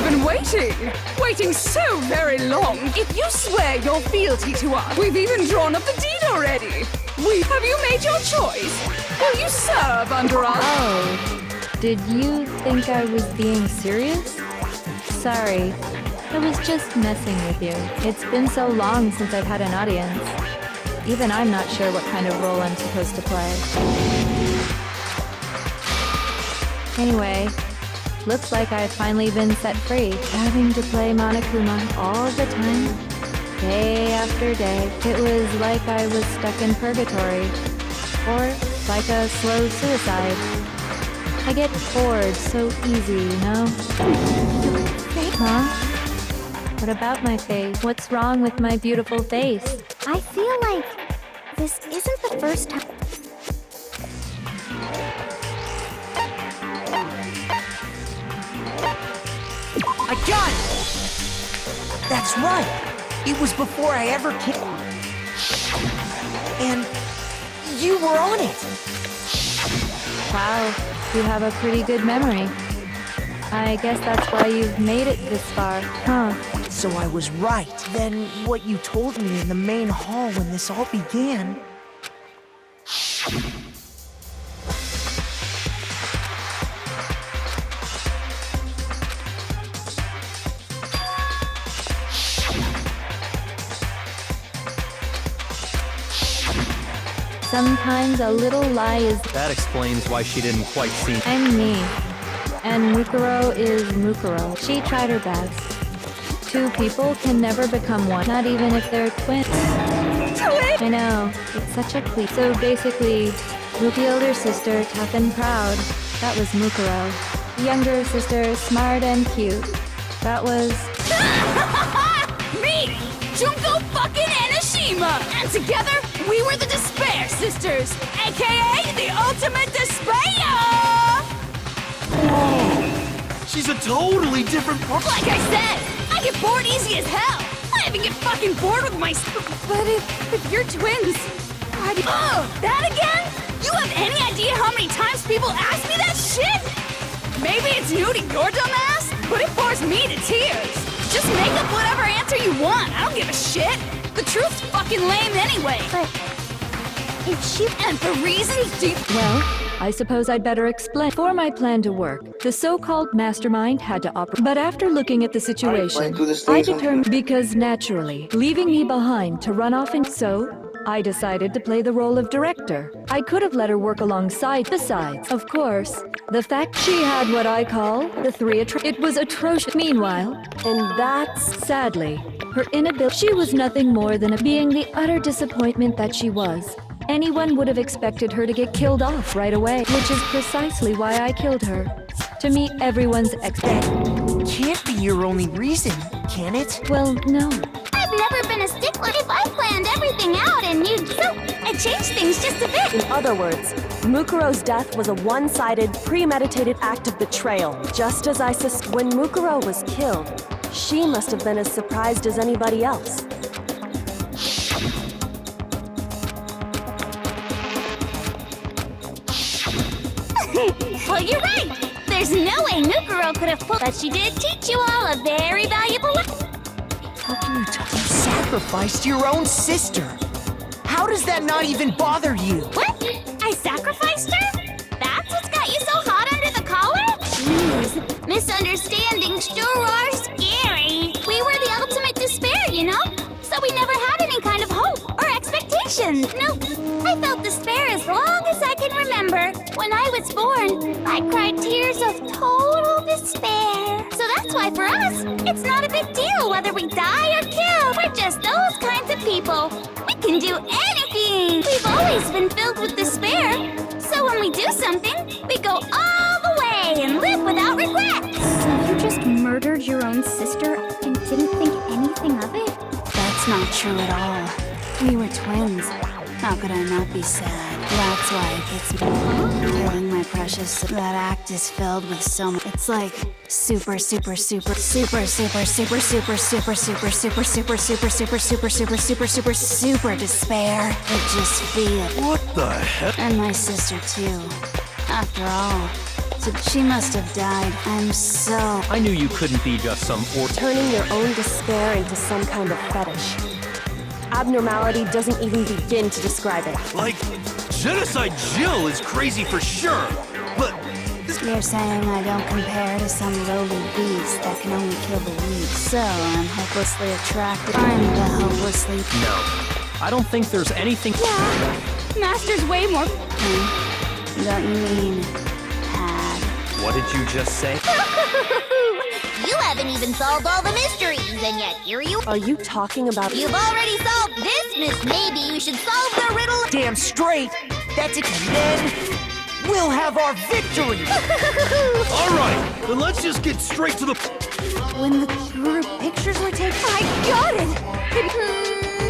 been waiting so very long. If you swear your fealty to us, we've even drawn up the deed already. Have you made your choice? Will you serve under us? Oh, did you think I was being serious? Sorry, I was just messing with you. It's been so long since I've had an audience. Even I'm not sure what kind of role I'm supposed to play. Anyway, looks like I've finally been set free. Having to play Monokuma all the time, day after day. It was like I was stuck in purgatory. Or like a slow suicide. I get bored so easy, you know? Huh? What about my face? What's wrong with my beautiful face? I feel like this isn't the first time. I got it! That's right! It was before I ever came. And you were on it! Wow, you have a pretty good memory. I guess that's why you've made it this far, huh? So I was right. Then what you told me in the main hall when this all began... Sometimes a little lie is... That explains why she didn't quite see. I'm me. And Mukuro is Mukuro. She tried her best. Two people can never become one, not even if they're twins. I know, it's such a cliche. So basically, Muki older sister, tough and proud. That was Mukuro. Younger sister, smart and cute. That was... Me! Junko fucking Enoshima! And together, we were the Despair Sisters, aka the Ultimate Despair! Whoa! She's a totally different person. Like I said, I get bored easy as hell! I even get fucking bored with my... But if you're twins, why do... Oh, that again? You have any idea how many times people ask me that shit? Maybe it's new to your dumb ass, but it bores me to tears. Just make up whatever answer you want. I don't give a shit. The truth's fucking lame anyway. But if she... And for reasons deep... Well, I suppose I'd better explain. For my plan to work, the so-called mastermind had to operate. But after looking at the situation, I determined... Because naturally, leaving me behind to run off and so... I decided to play the role of director. I could have let her work alongside. Besides, of course, the fact she had what I call the three it was atrocious. Meanwhile, and that's sadly, her inability. She was nothing more than being the utter disappointment that she was. Anyone would have expected her to get killed off right away, which is precisely why I killed her. To meet everyone's expectations. Can't be your only reason, can it? Well, no. I've never been a stickler. If I planned everything out and you... So, I changed things just a bit. In other words, Mukuro's death was a one-sided, premeditated act of betrayal. Just as I when Mukuro was killed, she must have been as surprised as anybody else. Well, you're right. There's no way Mukuro could have pulled... But she did teach you all a very valuable lesson. How can you talk? You sacrificed your own sister. How does that not even bother you? What? I sacrificed her? That's what's got you so hot under the collar? Jeez, misunderstandings sure are scary. We were the ultimate despair, you know? So we never had any kind of hope or expectation. Nope. I felt despair as long as I can remember. When I was born, I cried tears of total despair. So that's why for us, it's not a big deal whether we die or kill. We're just those kinds of people. We can do anything. We've always been filled with despair. So when we do something, we go all the way and live without regrets. So you just murdered your own sister and didn't think anything of it? That's not true at all. We were twins. How could I not be sad? That's why it gets me. Killing my precious. That act is filled with so much. It's like super super super super super super super super super super super super super super super super super despair. It just feels. What the heck? And my sister too. After all, So she must have died. I'm so... I knew you couldn't be just some Turning your own despair into some kind of fetish. Abnormality doesn't even begin to describe it. Like, Genocide Jill is crazy for sure, but You're saying I don't compare to some lowly beast that can only kill the weak. So I'm hopelessly attracted. I'm the hopelessly... no. I don't think there's anything... Yeah, Master's way more... Don't you mean... had? What did you just say? You haven't even solved all the mysteries, and yet here you are. Are you talking about... You've already solved this, Miss. Maybe you should solve the riddle. Damn straight. That's it. Then we'll have our victory. All right, then let's just get straight to the... When the group pictures were taken... I got it!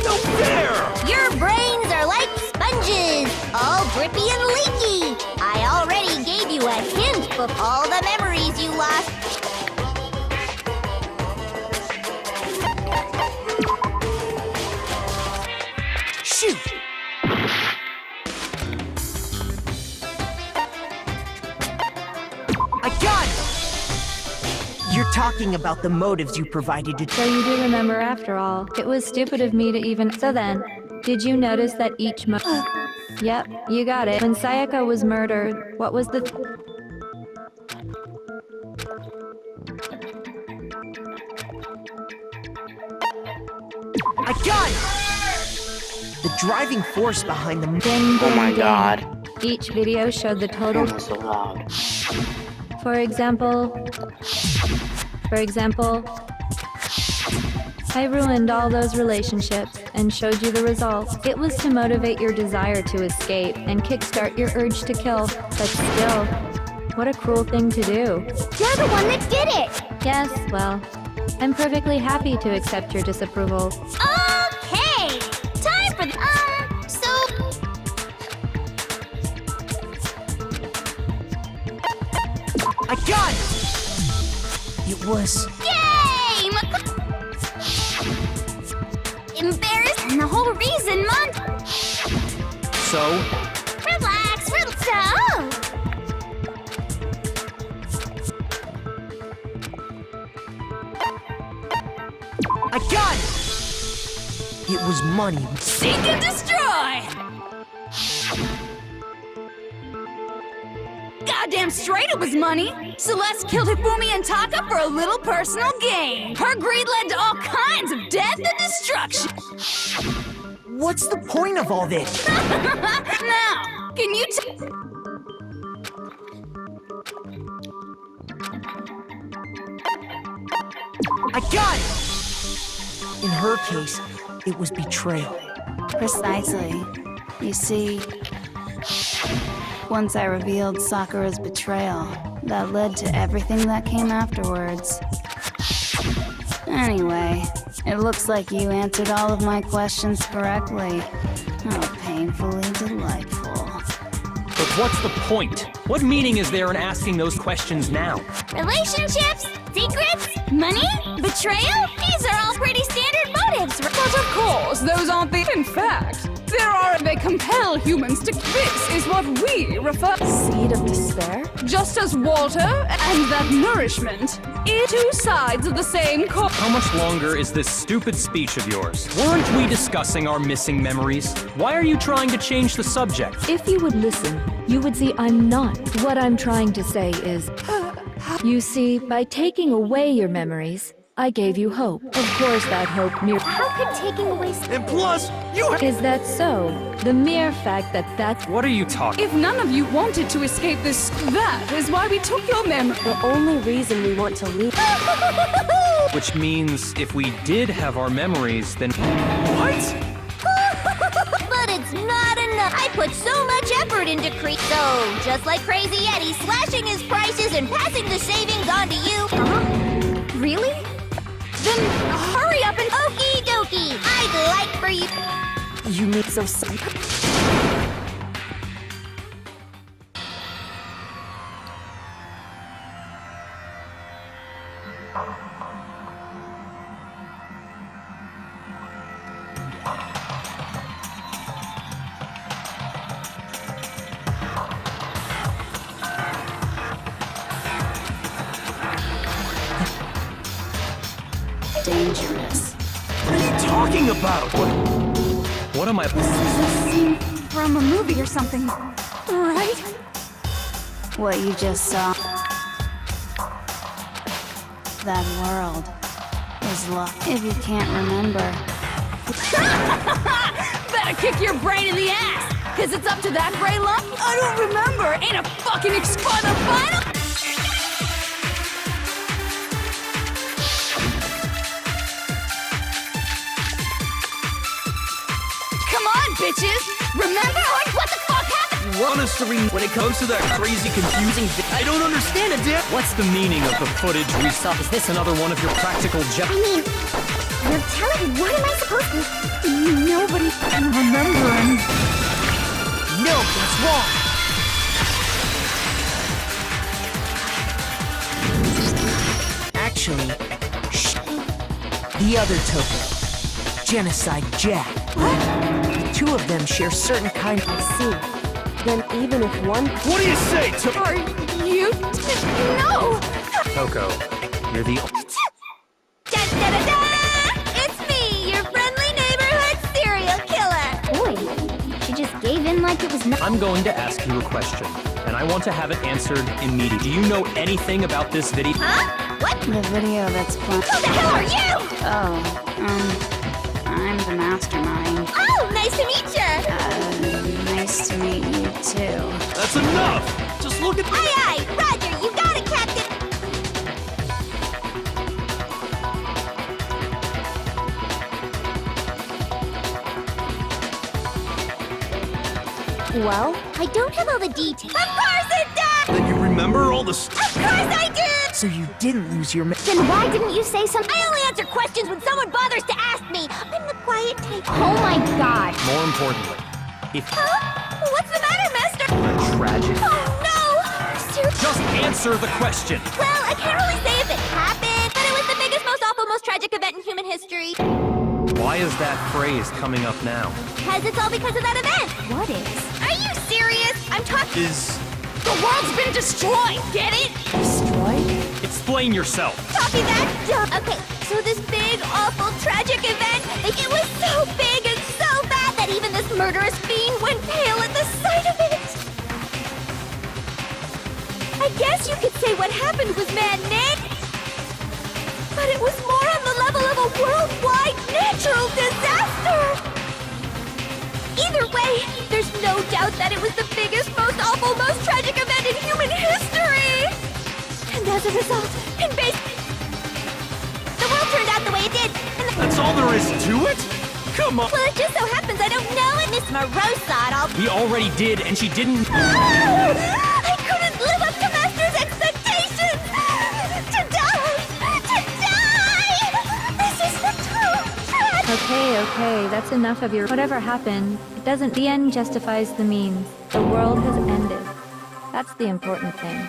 No fair! Your brains are like sponges, all drippy and leaky. I already gave you a hint of all the memories you lost. Shoot. I got it. You're talking about the motives you provided to... So you do remember after all. It was stupid of me to even... So then, did you notice that each Yep, you got it. When Sayaka was murdered, what was the... I got it. The driving force behind the... Ding, ding, Oh my ding. god. Each video showed the total... Damn, it's so loud. For example, I ruined all those relationships and showed you the results. It was to motivate your desire to escape and kickstart your urge to kill, but still, what a cruel thing to do. You're the one that did it. Yes, well, I'm perfectly happy to accept your disapproval. Okay, time for the... So... I got it. It was... Yay! Embarrassed, and the whole reason, So, Relax. So... I got it. It was money. Seek and destroy! Goddamn straight it was money! Celeste killed Hifumi and Taka for a little personal gain. Her greed led to all kinds of death and destruction. What's the point of all this? Now, can you I got it. In her case, it was betrayal. Precisely. You see, once I revealed Sakura's betrayal, that led to everything that came afterwards. Anyway, it looks like you answered all of my questions correctly. How painfully delightful. but what's the point? What meaning is there in asking those questions now? Relationships? Secrets? Money? Betrayal? These are all pretty standard motives. But of course, those aren't the... In fact, they compel humans to... This is what we refer... Seed of despair? Just as water and that nourishment are two sides of the same coin. How much longer is this stupid speech of yours? Weren't we discussing our missing memories? Why are you trying to change the subject? If you would listen, you would see I'm not. What I'm trying to say is... You see, by taking away your memories, I gave you hope. Of course, that hope How could taking away... And plus, you... Is that so? The mere fact that that's... What are you talking? If none of you wanted to escape this, that is why we took your memory. The only reason we want to leave... Which means if we did have our memories, then... What? But it's not enough. I put so much effort into So, just like Crazy Eddie slashing his prices and passing the savings on to you. Really? Then hurry up and... Okie dokie. I'd like for you... You make so sad. dangerous. What are you talking about? What am I? This is a scene from a movie or something, right? What you just saw. That world is lost. If you can't remember. Better kick your brain in the ass, cause it's up to that gray lump. I don't remember. Ain't a fucking for the final. Come on, bitches. Remember what the fuck happened? You want us to read when it comes to that crazy, confusing I don't understand it, Dan. What's the meaning of the footage we saw? Is this another one of your practical I mean, you're telling me, what am I supposed to... Nobody can remember him. No, that's wrong. Actually, the other token, Genocide Jack. What? The two of them share certain kind of... I see. Then even if one... What do you say, Are you... No! Toko? You're the... Da-da-da-da! It's me, your friendly neighborhood serial killer! Boy, she just gave in like it was nothing. I'm going to ask you a question, and I want to have it answered immediately. Do you know anything about this video? Huh? What? The video that's playing. Who the hell are you? Oh, I'm the mastermind. Oh, nice to meet you! Nice to meet you too. That's enough! Just look at... Aye, aye, Roger, you got it, Captain! Well, I don't have all the details. Of course it does! That you remember all the... Of course I did! So you didn't lose your... Then why didn't you say something? I only answer questions when someone bothers to ask me. I'm the quiet type. Oh my god. More importantly, if... Huh? What's the matter, Master? Tragic... Oh no! Seriously? Just answer the question! Well, I can't really say if it happened, but it was the biggest, most awful, most tragic event in human history. Why is that phrase coming up now? Because it's all because of that event. What is? Are you serious? I'm talking... Is... The world's been destroyed, get it? destroyed? Explain yourself! Copy that? Duh. Okay, so this big, awful, tragic event, it was so big and so bad that even this murderous fiend went pale at the sight of it. I guess you could say what happened was man-made, but it was more on the level of a worldwide natural disaster. Either way, there's no doubt that it was the biggest, most awful, most tragic event in human history! And as a result, the world turned out the way it did, and That's all there is to it? Come on! well, it just so happens I don't know it. Miss Moreau saw it all. We already did, and she didn't... I couldn't live up to Master's expectations! To die! To die! This is the total tragedy! Okay, that's enough of your... Whatever happened, it doesn't... The end justifies the means. The world has ended. That's the important thing.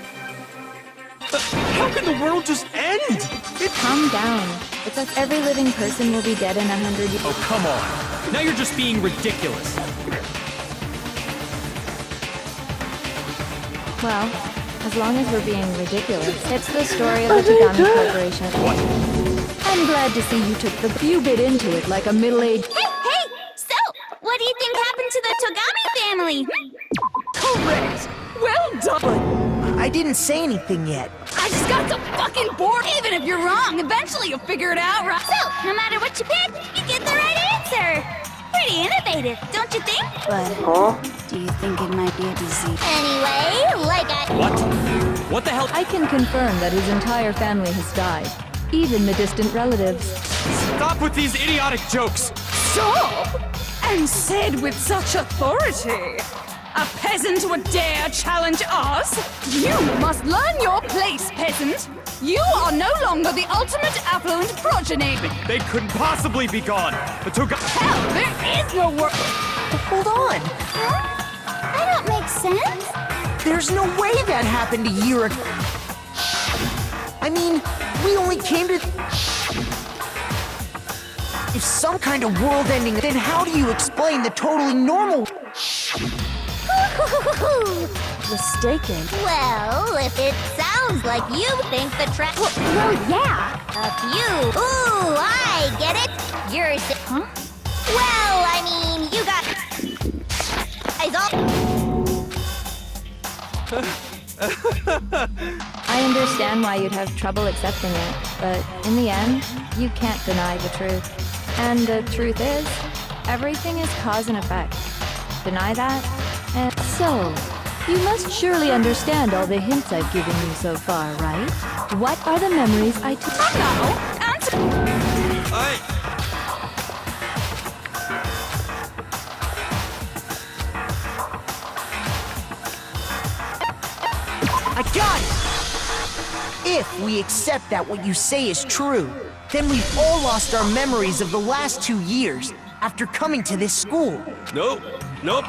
How can the world just end? Calm down. It's like every living person will be dead in 100 years. Oh, come on. Now you're just being ridiculous. Well, as long as we're being ridiculous. It's the story of the Tagami Corporation. What? I'm glad to see you took the... You bit into it like a middle-aged... Hey! So, what do you think happened to the Togami family? Correct! Well done! I didn't say anything yet. I just got so fucking bored. Even if you're wrong, eventually you'll figure it out, right? So, no matter what you pick, you get the right answer. Pretty innovative, don't you think? But do you think it might be a disease? Anyway, like I... What? What the hell? I can confirm that his entire family has died. Even the distant relatives. Stop with these idiotic jokes! Stop! And said with such authority. A peasant would dare challenge us? You must learn your place, peasant. You are no longer the ultimate affluent progeny. They couldn't possibly be gone! The Hell, there is no world. Hold on. Huh? I don't make sense. There's no way that happened a year ago. I mean, we only came to... If some kind of world ending, then how do you explain the totally normal... Mistaken. Well, if it sounds Sounds like you think the track. Well, yeah. A few. Ooh, I get it. You're. Huh? Well, I mean, you got. I understand why you'd have trouble accepting it, but in the end, you can't deny the truth. And the truth is, everything is cause and effect. Deny that, and so, you must surely understand all the hints I've given you so far, right? What are the memories I took? No, answer. I got it! If we accept that what you say is true, then we've all lost our memories of the last 2 years after coming to this school. Nope. No.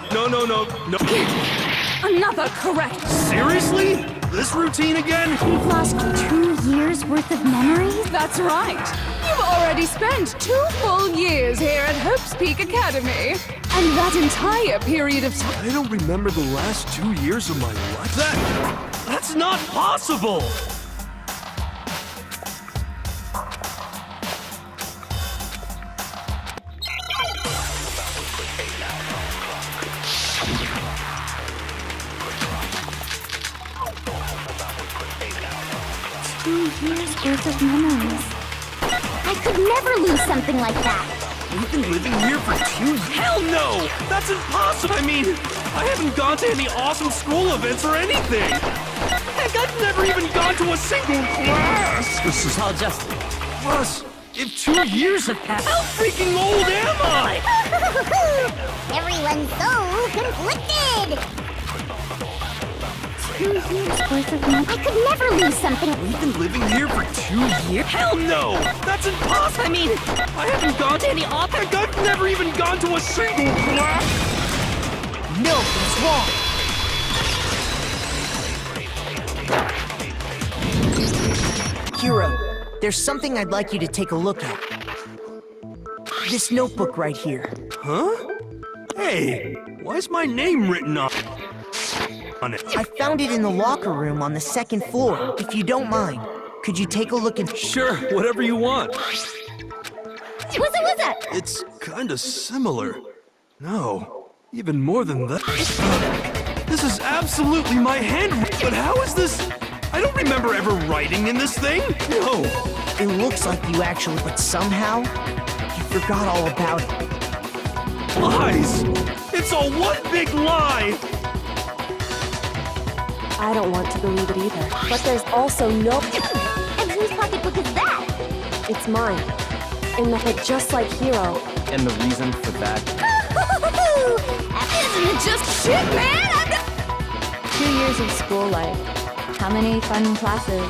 Another correct. Seriously? This routine again? We've lost 2 years worth of memories? That's right. You've already spent 2 full years here at Hope's Peak Academy. And that entire period of time. I don't remember the last 2 years of my life. That's not possible! Years worth of memories. I could never lose something like that. We've been living here for 2 years. Hell no! That's impossible! I mean, I haven't gone to any awesome school events or anything! Heck, I've never even gone to a single class! This is how just... Plus, if 2 years have passed, how freaking old am I? Everyone's so conflicted. 2 years worth of memories. I could never lose something. We've been living here for 2 years? Hell no! That's impossible! I mean, I haven't gone to any Heck, I've never even gone to a single class! No, that's wrong! Hero, there's something I'd like you to take a look at. This notebook right here. Huh? Hey, why is my name written on it? I found it in the locker room on the 2nd floor. If you don't mind, could you take a look and... Sure, whatever you want. What's that? It's kinda similar. No, even more than that. This is absolutely my handwriting, but how is this? I don't remember ever writing in this thing. No. It looks like you actually, but somehow, you forgot all about it. Lies! It's all one big lie! I don't want to believe it either. But there's also no... And whose pocketbook is that? It's mine. In the head, just like Hero. And the reason for that? Isn't it just shit, man? 2 years of school life. How many fun classes.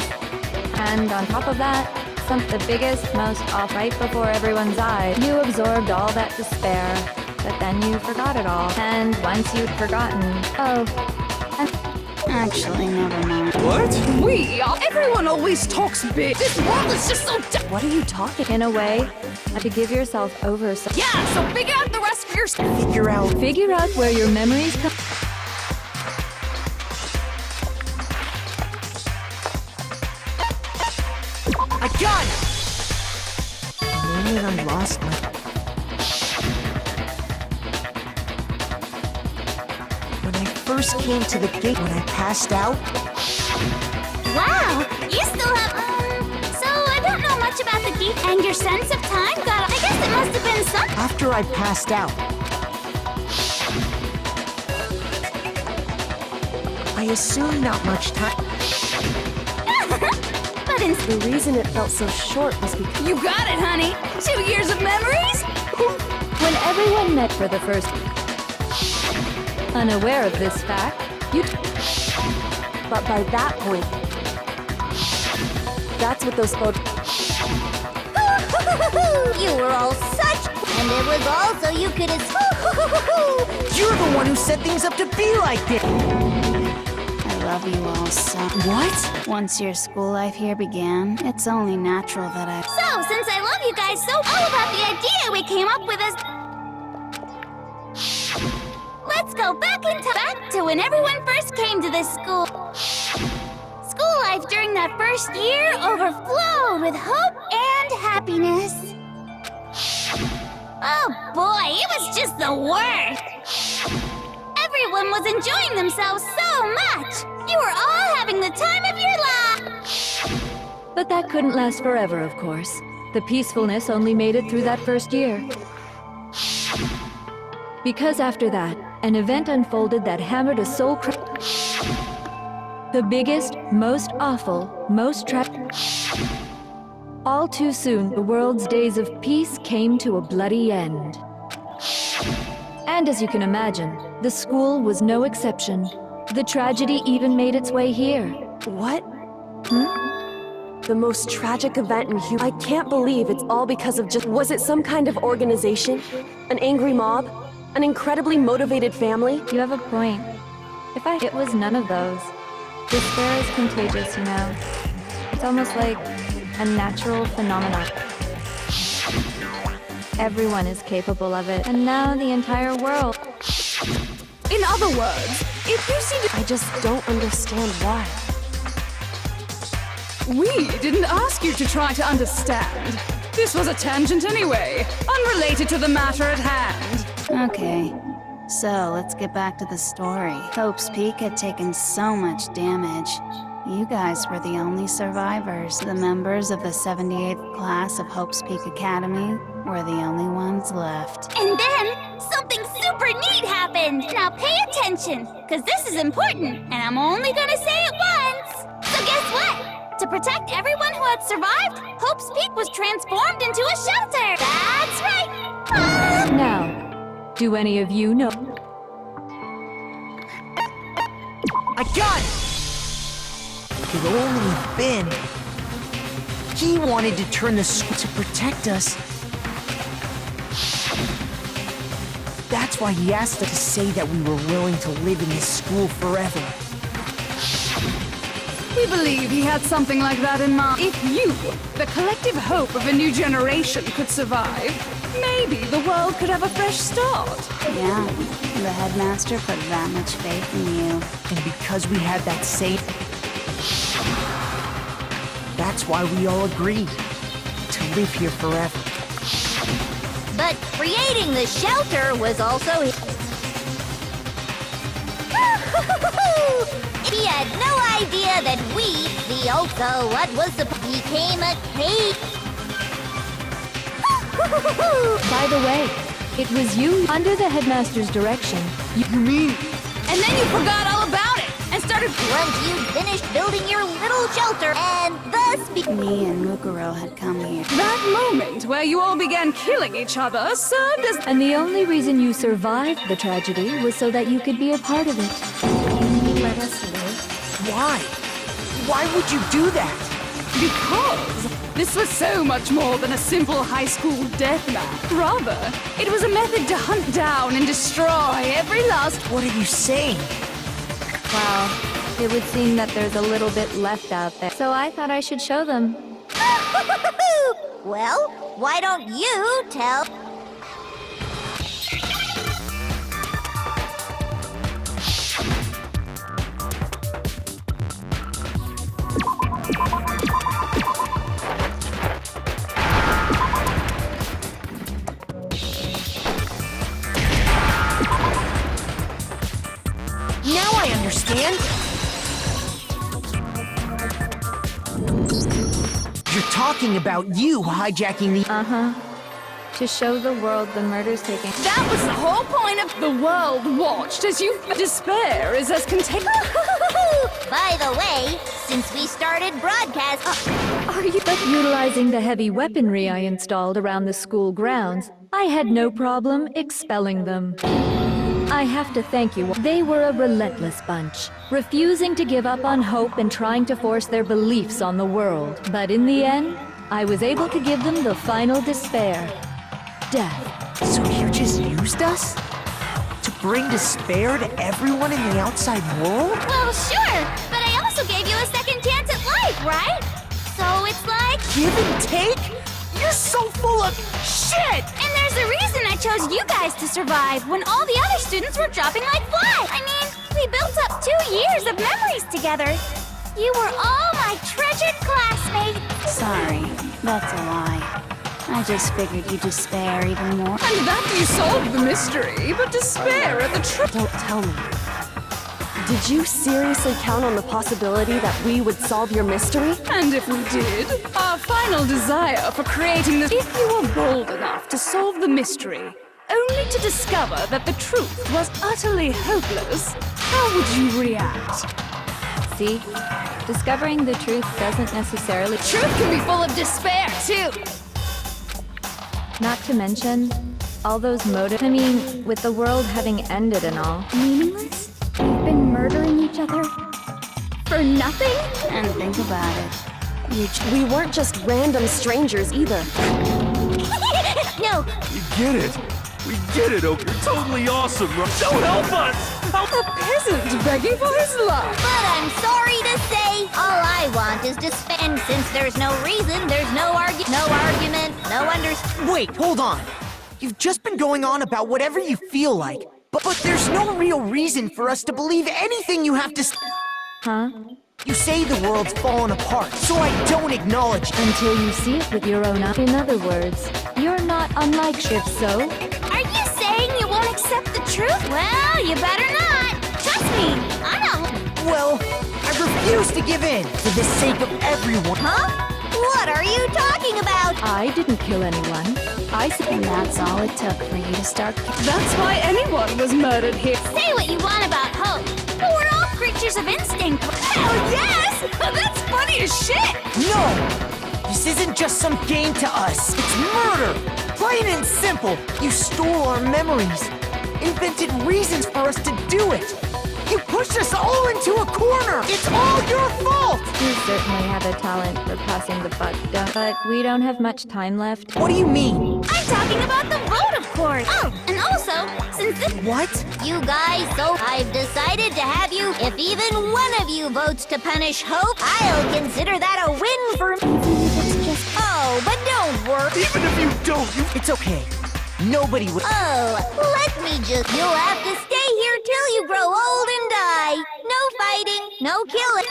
And on top of that, the biggest, most off right before everyone's eyes. You absorbed all that despair, but then you forgot it all. And once you'd forgotten, Actually, never mind. What? Everyone always talks big. This world is just so What are you talking? in a way, to give yourself over so... Yeah, so figure out the rest of your stuff. Figure out where your memories come... I got it! The moment I lost my... When I first came to the gate, when I passed out... Wow, you still have, so I don't know much about the geek and your sense of time got, I guess it must have been some. After I passed out... I assume not much time... But in The reason it felt so short was because... You got it, honey. 2 years of memories? When everyone met for the first... Unaware of this fact, you... But by that point... That's what those photos... you were all such, and it was also you could have. You're the one who set things up to be like this! I love you all so. What? Once your school life here began, it's only natural that I. So, since I love you guys so, all about the idea we came up with is. Let's go back to when everyone first came to this school. School life during that first year overflowed with hope and happiness. Oh boy, it was just the worst. Everyone was enjoying themselves so much. You were all having the time of your life. But that couldn't last forever, of course. The peacefulness only made it through that first year. Because after that, an event unfolded that hammered a soul the biggest, most awful, most all too soon, the world's days of peace came to a bloody end. And as you can imagine, the school was no exception. The tragedy even made its way here. What? The most tragic event in I can't believe it's all because of just... Was it some kind of organization? An angry mob? An incredibly motivated family? You have a point. It was none of those. Despair is contagious, you know. It's almost like a natural phenomenon. Everyone is capable of it, and now the entire world. In other words, if you see... I just don't understand why. We didn't ask you to try to understand. This was a tangent anyway, unrelated to the matter at hand. Okay, so let's get back to the story. Hope's Peak had taken so much damage. You guys were the only survivors. The members of the 78th class of Hope's Peak Academy were the only ones left. And then, something super neat happened! Now pay attention, because this is important, and I'm only gonna say it once! So guess what? To protect everyone who had survived, Hope's Peak was transformed into a shelter! That's right! Now, do any of you know? I got it! Could only been. He wanted to turn the school to protect us. That's why he asked us to say that we were willing to live in this school forever. We believe he had something like that in mind. If you, the collective hope of a new generation, could survive, maybe the world could have a fresh start. Yeah, the headmaster put that much faith in you. And because we had that same... That's why we all agreed to live here forever. But creating the shelter was also... He had no idea that we, the Oka, what was the... became a cake. By the way, it was you, under the headmaster's direction. You mean... And then you forgot all about it and started... Once you finished building your little shelter, and thus... Me and Mukuro had come here. That moment where you all began killing each other served as... And the only reason you survived the tragedy was so that you could be a part of it. You let us live. Why? Why would you do that? Because this was so much more than a simple high school deathmatch. Rather, it was a method to hunt down and destroy every last... What are you saying? Well, it would seem that there's a little bit left out there. So I thought I should show them. Well, why don't you tell... Now I understand. You're talking about you hijacking the... Uh-huh. To show the world the murder's taking... That was the whole point of the world watched as you... Despair is as contagious... By the way, since we started broadcast... Are you... But utilizing the heavy weaponry I installed around the school grounds, I had no problem expelling them. I have to thank you. They were a relentless bunch, refusing to give up on hope and trying to force their beliefs on the world. But in the end, I was able to give them the final despair. Death. So you just used us? To bring despair to everyone in the outside world? Well, sure, but I also gave you a second chance at life, right? So it's like... Give and take? You're so full of shit! And there's a reason I chose you guys to survive when all the other students were dropping like flies. I mean, we built up 2 years of memories together. You were all my treasures. treasured classmates. Sorry, that's a lie. I just figured you'd despair even more. And that you solved the mystery, but despair at the truth. Don't tell me. Did you seriously count on the possibility that we would solve your mystery? And if we did, our final desire for creating this. If you were bold enough to solve the mystery, only to discover that the truth was utterly hopeless, how would you react? See? Discovering the truth doesn't necessarily... Truth can be full of despair, too. Not to mention, all those motives... I mean, with the world having ended and all. Meaningless? We've been murdering each other for nothing? And think about it. We weren't just random strangers either. No, We get it. We get it, Oak. You're totally awesome, right? So help us! A peasant begging for his life. but I'm sorry to say, all I want is to spend. Since there's no reason, there's no argument, no understanding. Wait, hold on. You've just been going on about whatever you feel like, but there's no real reason for us to believe anything you have to Huh? You say the world's fallen apart, so I don't acknowledge it. Until you see it with your own eyes. In other words, you're not unlike Shiv, so... Are you saying you won't accept the truth? Well, you better not. Trust me, I'm not. Well, I refuse to give in for the sake of everyone. Huh? What are you talking about? I didn't kill anyone. And that's all it took for you to start... That's why anyone was murdered here. Say what you want about hope, but we're all creatures of instinct. Hell yes! That's funny as shit! No! This isn't just some game to us. It's murder! Plain and simple. You stole our memories. Invented reasons for us to do it. You pushed us all into a corner! It's all your fault! You certainly have a talent for passing the buck, but we don't have much time left. What do you mean? I'm talking about the vote, of course. Oh, and also, since this... What? You guys, so I've decided to have you. If even one of you votes to punish Hope, I'll consider that a win for me. Oh, but don't worry. Even if you don't, It's okay. Nobody would... Oh, let me just... You'll have to stay here till you grow old and die. No fighting, no killing.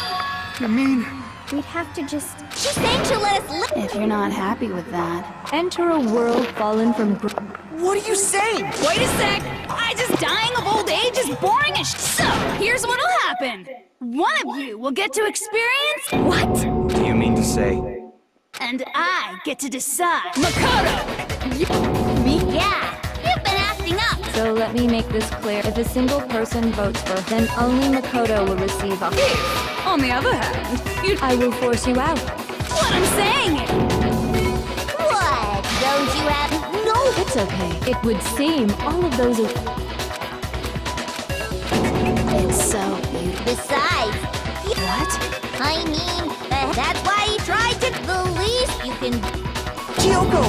I mean... We'd have to just... She's saying she'll let us live. If you're not happy with that... Enter a world fallen from... What are you saying? Wait a sec! I just dying of old age is boring as So, here's what'll happen. One of you will get to experience... What? Do you mean to say? And I get to decide. Makoto! Me? Yeah, you've been acting up. So let me make this clear. If a single person votes for, then only Makoto will receive a... If, on the other hand, I will force you out. What I'm saying is... What? Don't you have... No, it's okay. It would seem all of those are... It's so beautiful. Besides... What? I mean, that's why you tried to... The least you can... Kyoko!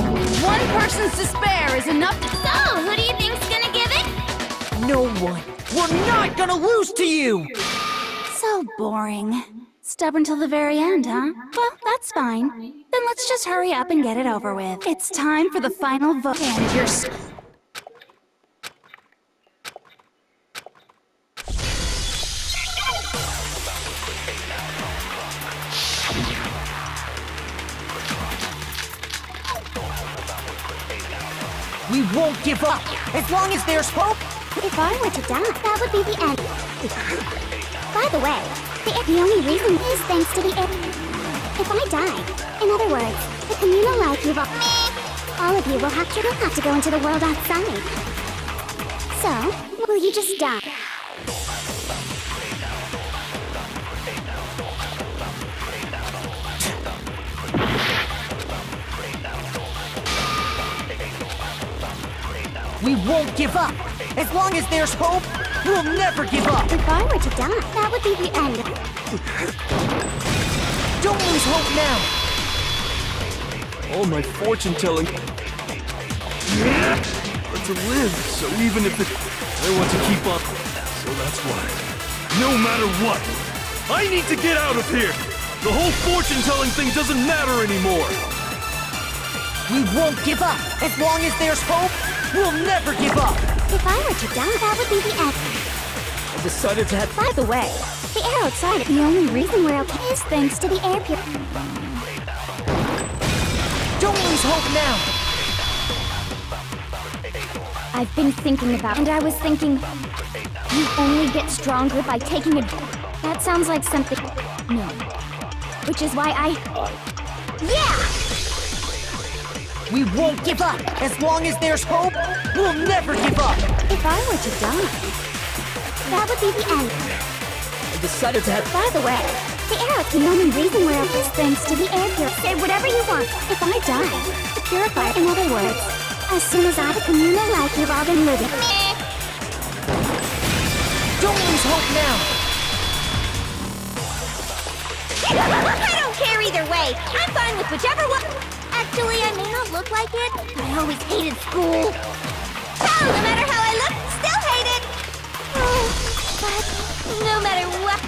One person's despair is enough to... So, who do you think's gonna give it? No one. We're not gonna lose to you! So boring. Stubborn till the very end, huh? Well, that's fine. Then let's just hurry up and get it over with. It's time for the final vote. And you're... We won't give up! As long as there's hope! If I were to die, that would be the end. By the way, the only reason is thanks to the If I die, in other words, the communal life you've all of you will have to go into the world outside. So, will you just die? We won't give up! As long as there's hope, we'll never give up! If I were to die, that would be the end. Don't lose hope now! all my fortune telling. But to live, so even if it... I want to keep up, so that's why. No matter what, I need to get out of here! The whole fortune telling thing doesn't matter anymore! We won't give up! As long as there's hope, we'll never give up! If I were to die, that would be the end. I decided to have... By the way, The air outside, the only reason we're okay is thanks to the air Don't lose hope now! I've been thinking about, and I was thinking, you only get stronger by taking a... That sounds like something... No. Which is why I... Yeah! We won't give up! As long as there's hope, we'll never give up! If I were to die, that would be the end. I decided to have... By the way, the air, the only reason we're up is thanks to the air purifier. Say whatever you want. If I die, the purifier, in other words, as soon as I become you know like you've all been living. Don't lose hope now! I don't care either way. I'm fine with whichever one. Actually, I may not look like it, but I always hated school. Oh, no matter how I look, still hate it. Oh, but no matter what.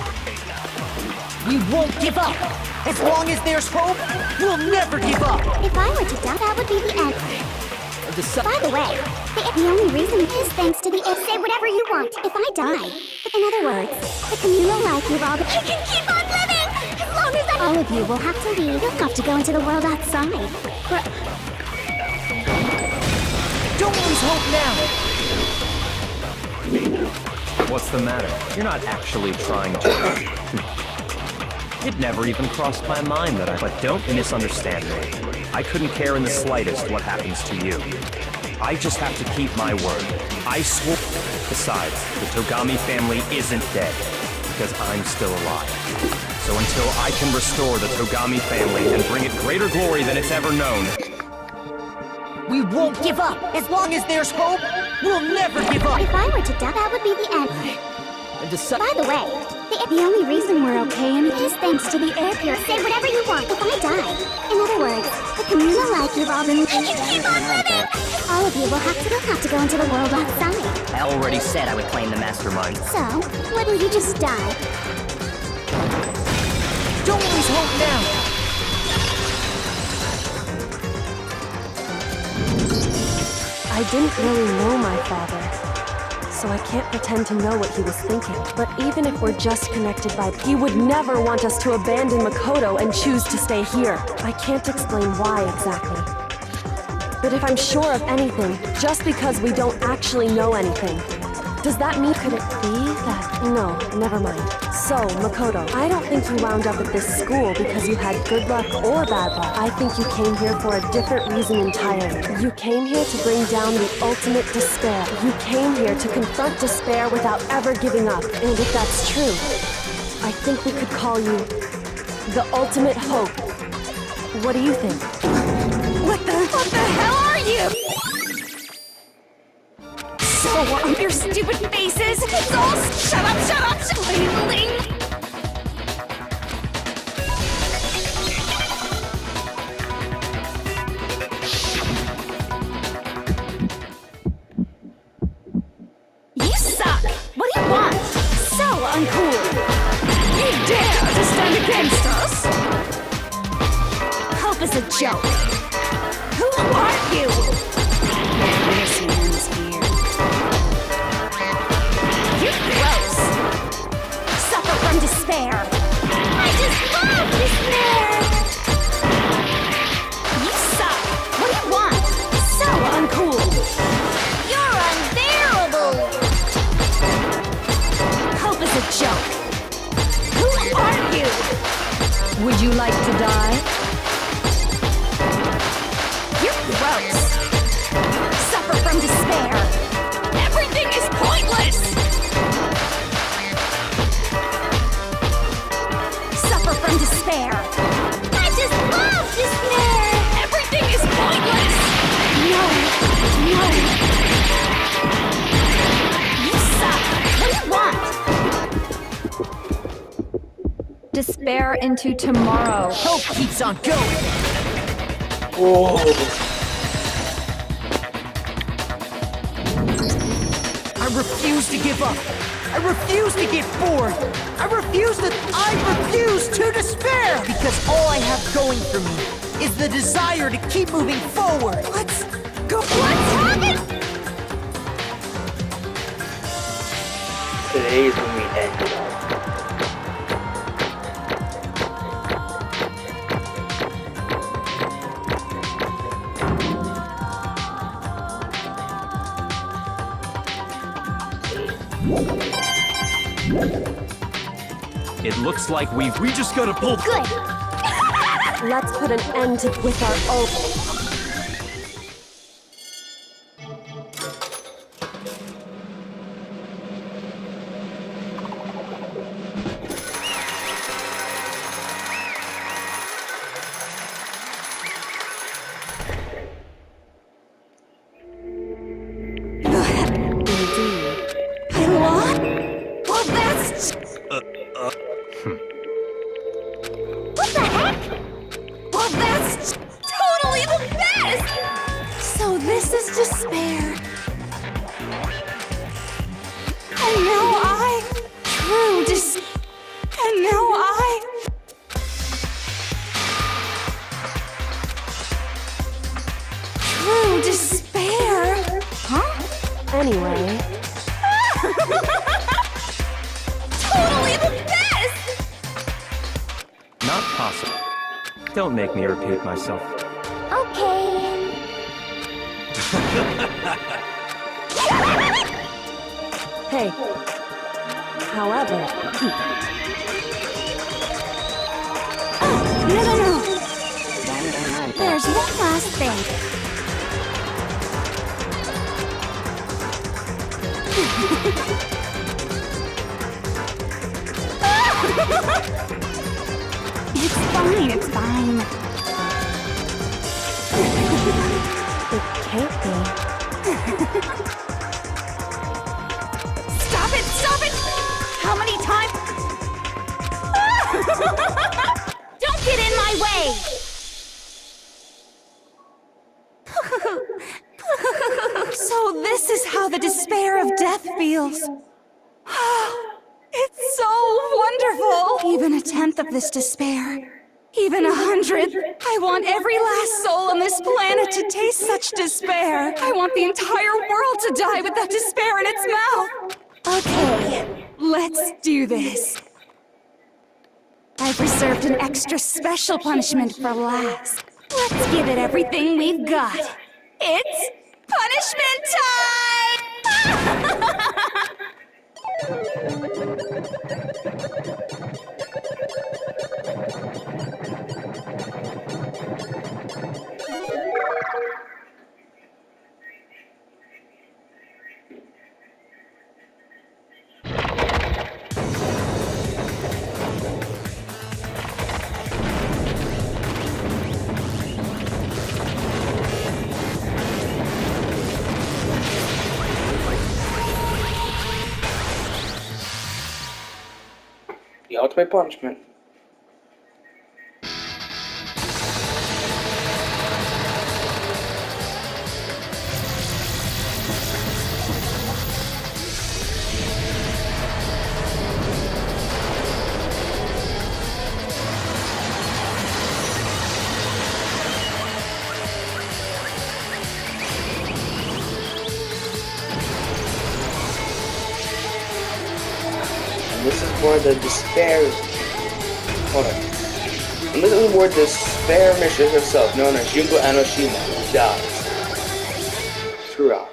We won't give up! As long as there's hope, we'll never give up! If I were to die, that would be the end. By the way, the only reason is thanks to the air. Say whatever you want. If I die, in other words, the communal life you've all been... I can keep on living! As long as all of you will have to leave. You'll have to go into the world outside. Don't lose hope now! What's the matter? You're not actually trying to... It never even crossed my mind that But don't misunderstand me. I couldn't care in the slightest what happens to you. I just have to keep my word. I swore. Besides, the Togami family isn't dead, because I'm still alive. So until I can restore the Togami family and bring it greater glory than it's ever known... We won't give up! As long as there's hope, we'll never give up! If I were to die, that would be the end. By the way, the only reason we're okay is thanks to the air purifier. Say whatever you want. If I die, in other words, the communal life you've all been... I can keep on living! All of you will have to go into the world outside. I already said I would claim the mastermind. So, wouldn't you just die? Don't lose hope now! I didn't really know my father, so I can't pretend to know what he was thinking. But even if we're just connected by... He would never want us to abandon Makoto and choose to stay here. I can't explain why exactly. But if I'm sure of anything, just because we don't actually know anything, does that mean... Could it be that... No, never mind. So, Makoto, I don't think you wound up at this school because you had good luck or bad luck. I think you came here for a different reason entirely. You came here to bring down the ultimate despair. You came here to confront despair without ever giving up. And if that's true, I think we could call you the ultimate hope. What do you think? What the hell are you? So on your stupid faces! It's all shut up! Dwindling! You suck! What do you want? So uncool! You dare to stand against us? Hope is a joke! Who are you? You're gross! Suffer from despair! I just love despair! You suck! What do you want? So uncool! You're unbearable! Hope is a joke! Who are you? Would you like to die? You're gross! Suffer from despair! Everything is pointless! Suffer from despair! I just love despair! Everything is pointless! No! You suck! What do you want? Despair into tomorrow. Hope keeps on going! I refuse to give up. I refuse to get bored. I refuse to despair! Because all I have going for me is the desire to keep moving forward. Let's go. What's happened? Today is when we end. It looks like we just gotta pull. Good. Let's put an end to with our own. Well, that's... What the heck? Well, that's totally the best! So this is despair. And now true and now true despair. Huh? Anyway. Totally the best! not possible. Don't make me repeat myself. Okay. Hey. However... No. There's one last thing. It's fine. It can't be. Stop it! How many times? Don't get in my way! So this is how the despair of death feels. It's so wonderful! Even a tenth of this despair. Even 100th. I want every last soul on this planet to taste such despair. I want the entire world to die with that despair in its mouth. Okay, let's do this. I've reserved an extra special punishment for last. Let's give it everything we've got. It's punishment time! The ultimate punishment. This is where the despair... Hold on. And this is where the despair mistress herself, known as Junko Anoshima, dies. Screw off.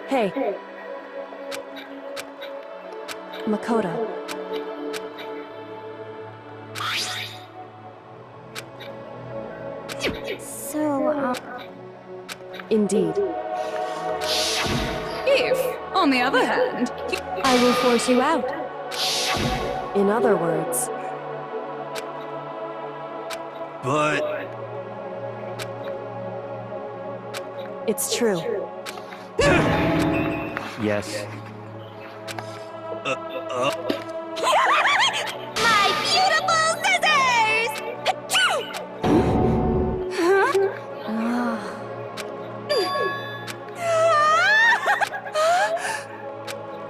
Hey. Makoto. So, Indeed. If, on the other hand, I will force you out. In other words, But... it's true. Yes. my beautiful scissors!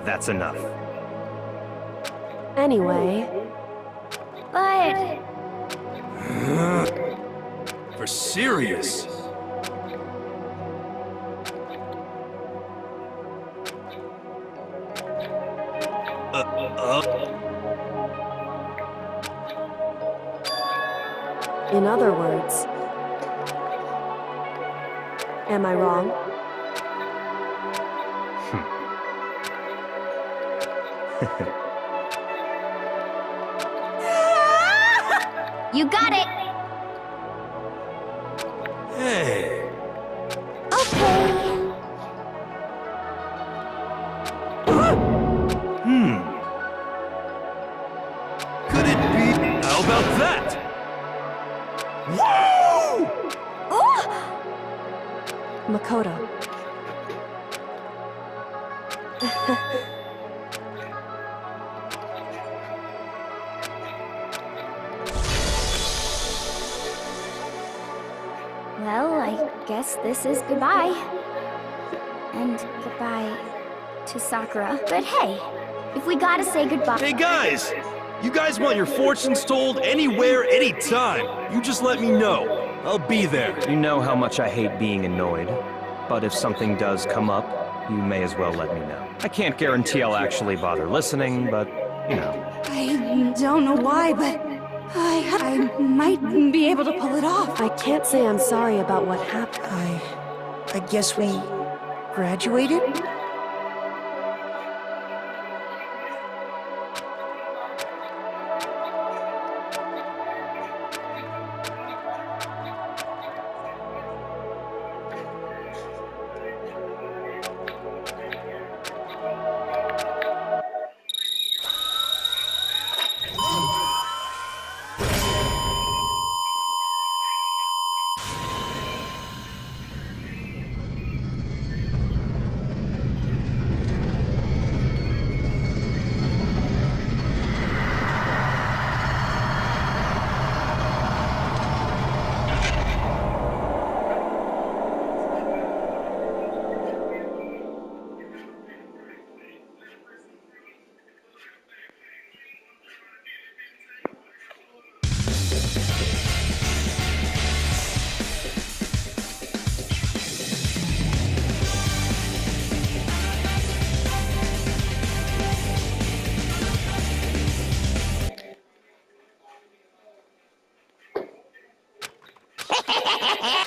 That's enough. Anyway, But For serious? in other words, am I wrong? you got it! Hey. Okay. Could it be... How about that? Whoa! Makoto. Well, I guess this is goodbye. And goodbye to Sakura. But hey, if we gotta say goodbye... Hey guys! You guys want your fortunes told anywhere, anytime. You just let me know. I'll be there. You know how much I hate being annoyed, but if something does come up, you may as well let me know. I can't guarantee I'll actually bother listening, but, you know. I don't know why, but I might be able to pull it off. I can't say I'm sorry about what happened. I guess we graduated?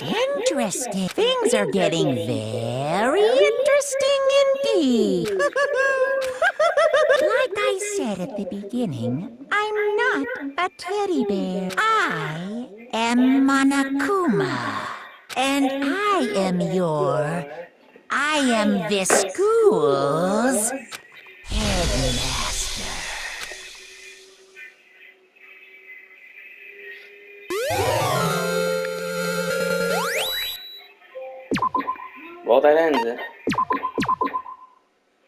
Interesting. Things are getting very interesting indeed. Like I said at the beginning, I'm not a teddy bear. I am Monokuma. And I am this school's headmaster. Well, that ends it.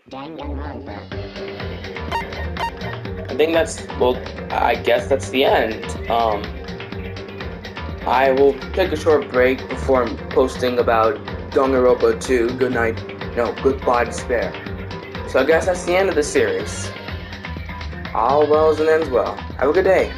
Danganronpa. I think that's, well, I guess that's the end. I will take a short break before posting about Danganronpa 2, Goodbye Despair. So I guess that's the end of the series. All wells and ends well. Have a good day.